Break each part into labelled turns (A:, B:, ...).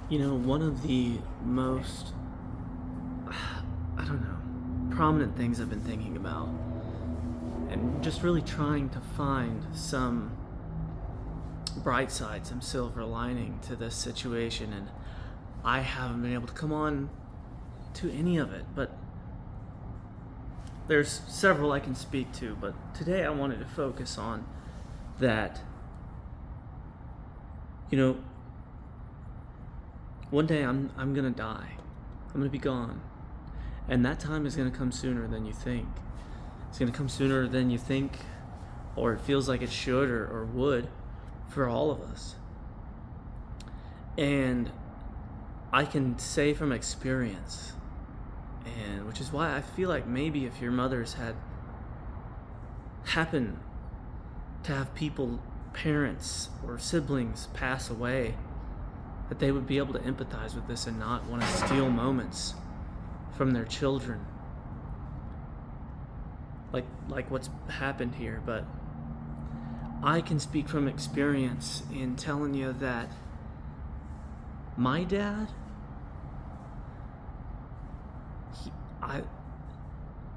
A: One of the most, I don't know, prominent things I've been thinking about, and just really trying to find some bright side, some silver lining to this situation, and I haven't been able to come on to any of it, but there's several I can speak to, but today I wanted to focus on that, you know, one day I'm gonna die. I'm gonna be gone. And that time is gonna come sooner than you think. It's gonna come sooner than you think, or it feels like it should or would for all of us. And I can say from experience, and which is why I feel like maybe if your mothers had happened to have people, parents or siblings pass away, that they would be able to empathize with this and not want to steal moments from their children, like what's happened here. But I can speak from experience in telling you that my dad,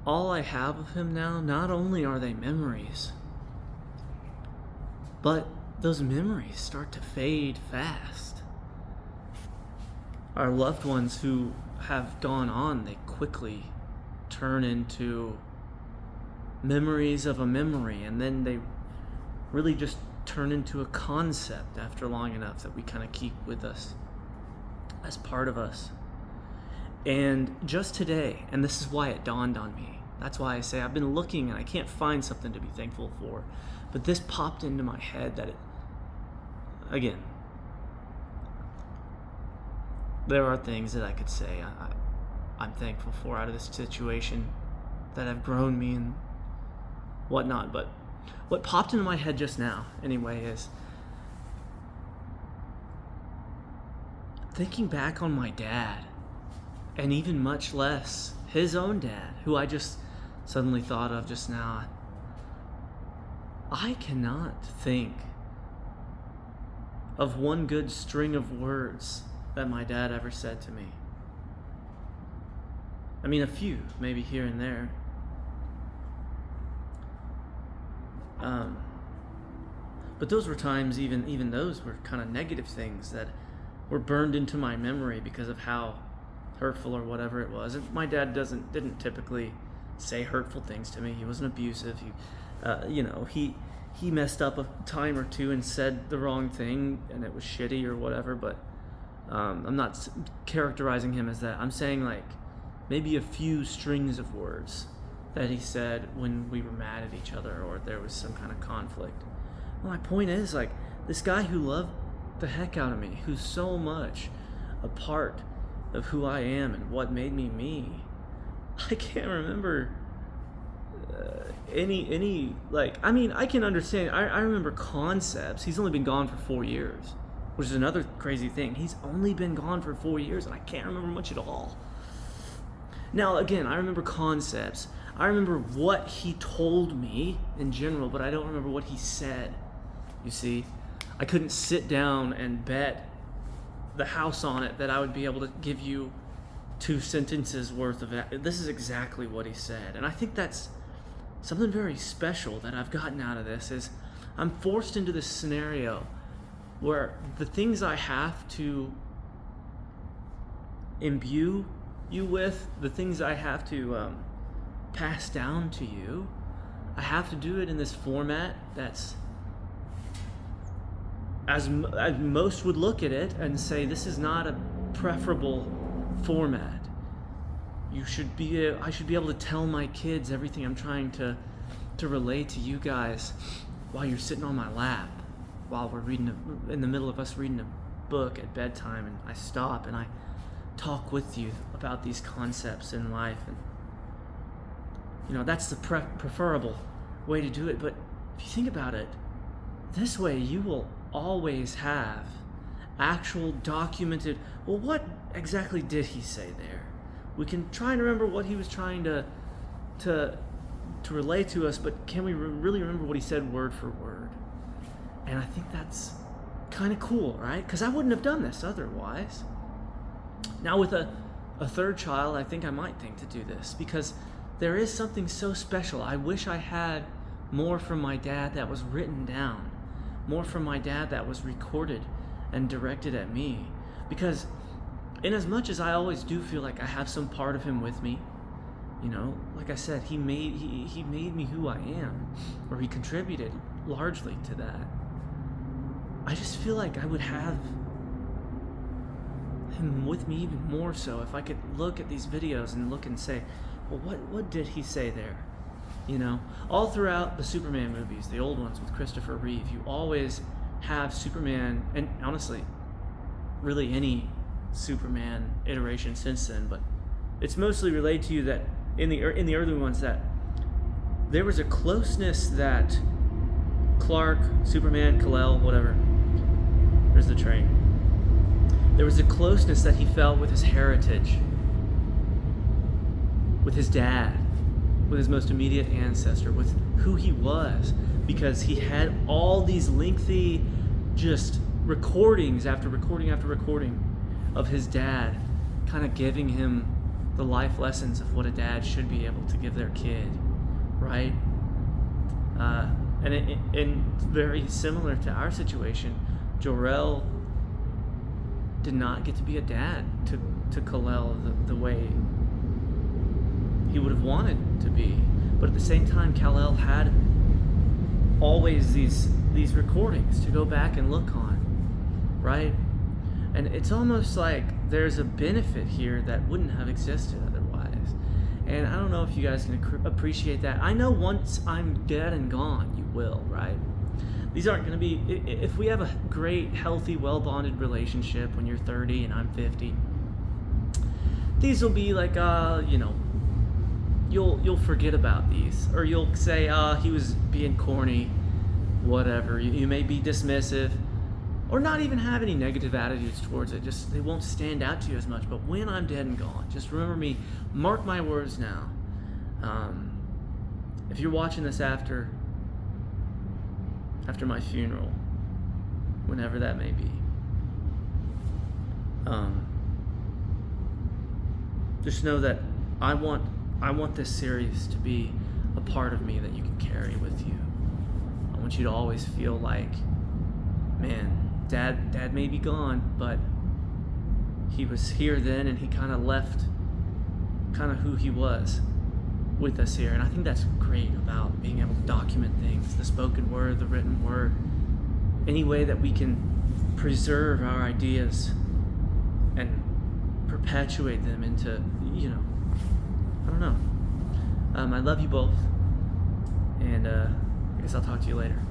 A: all I have of him now, not only are they memories, but those memories start to fade fast. Our loved ones who have gone on, they quickly turn into memories of a memory, and then they really just turn into a concept after long enough that we kind of keep with us as part of us. And just today, and this is why it dawned on me, that's why I say I've been looking and I can't find something to be thankful for, but this popped into my head that again, there are things that I could say I'm thankful for out of this situation that have grown me and whatnot. But what popped into my head just now, anyway, is thinking back on my dad, and even much less his own dad, who I just suddenly thought of just now. I cannot think of one good string of words that my dad ever said to me. I mean, a few, maybe here and there. But those were times, even those were kind of negative things that were burned into my memory because of how hurtful or whatever it was. And my dad didn't typically say hurtful things to me. He wasn't abusive. He messed up a time or two and said the wrong thing, and it was shitty or whatever. But I'm not characterizing him as that. I'm saying like maybe a few strings of words that he said when we were mad at each other or there was some kind of conflict. Well, my point is, like, this guy who loved the heck out of me, who's so much a part of who I am and what made me me, I can't remember any like, I mean, I can understand. I remember concepts. He's only been gone for 4 years, which is another crazy thing. He's only been gone for 4 years, and I can't remember much at all. Now, again, I remember concepts. I remember what he told me in general, but I don't remember what he said. You see, I couldn't sit down and bet the house on it that I would be able to give you 2 sentences worth of it. This is exactly what he said. And I think that's something very special that I've gotten out of this is I'm forced into this scenario where the things I have to imbue you with, the things I have to pass down to you, I have to do it in this format that's, as most would look at it and say, this is not a preferable format. I should be able to tell my kids everything I'm trying to relay to you guys while you're sitting on my lap, while we're in the middle of us reading a book at bedtime, and I stop and I talk with you about these concepts in life. And that's the preferable way to do it. But if you think about it, this way you will always have actual documented, well, what exactly did he say there? We can try and remember what he was trying to relay to us, but can we really remember what he said word for word? And I think that's kind of cool, right? Because I wouldn't have done this otherwise. Now with a third child, I think I might think to do this, because there is something so special. I wish I had more from my dad that was written down, more from my dad that was recorded and directed at me. Because in as much as I always do feel like I have some part of him with me, you know, like I said, he made me who I am, or he contributed largely to that. I just feel like I would have him with me even more so if I could look at these videos and look and say, well, what did he say there? You know, all throughout the Superman movies, the old ones with Christopher Reeve, you always have Superman, and honestly, really any Superman iteration since then, but it's mostly relayed to you that in the early ones that there was a closeness that Clark, Superman, Kal-El, whatever, there's the train. There was a closeness that he felt with his heritage, with his dad, with his most immediate ancestor, with who he was, because he had all these lengthy just recordings after recording after recording of his dad kind of giving him the life lessons of what a dad should be able to give their kid, right? And very similar to our situation, Jor-El did not get to be a dad to Kal-El the way he would have wanted to be. But at the same time, Kal-El had always these recordings to go back and look on, right? And it's almost like there's a benefit here that wouldn't have existed otherwise. And I don't know if you guys can appreciate that. I know once I'm dead and gone, you will, right? These aren't going to be, if we have a great, healthy, well-bonded relationship when you're 30 and I'm 50, these will be like, you know, you'll forget about these. Or you'll say, he was being corny, whatever. You may be dismissive, or not even have any negative attitudes towards it. Just, they won't stand out to you as much. But when I'm dead and gone, just remember me, mark my words now. If you're watching this after my funeral, whenever that may be, just know that I want this series to be a part of me that you can carry with you. I want you to always feel like, man, Dad may be gone, but he was here then, and he kind of left kind of who he was with us here. And I think that's great about being able to document things, the spoken word, the written word, any way that we can preserve our ideas and perpetuate them into, you know, I don't know. I love you both, and I guess I'll talk to you later.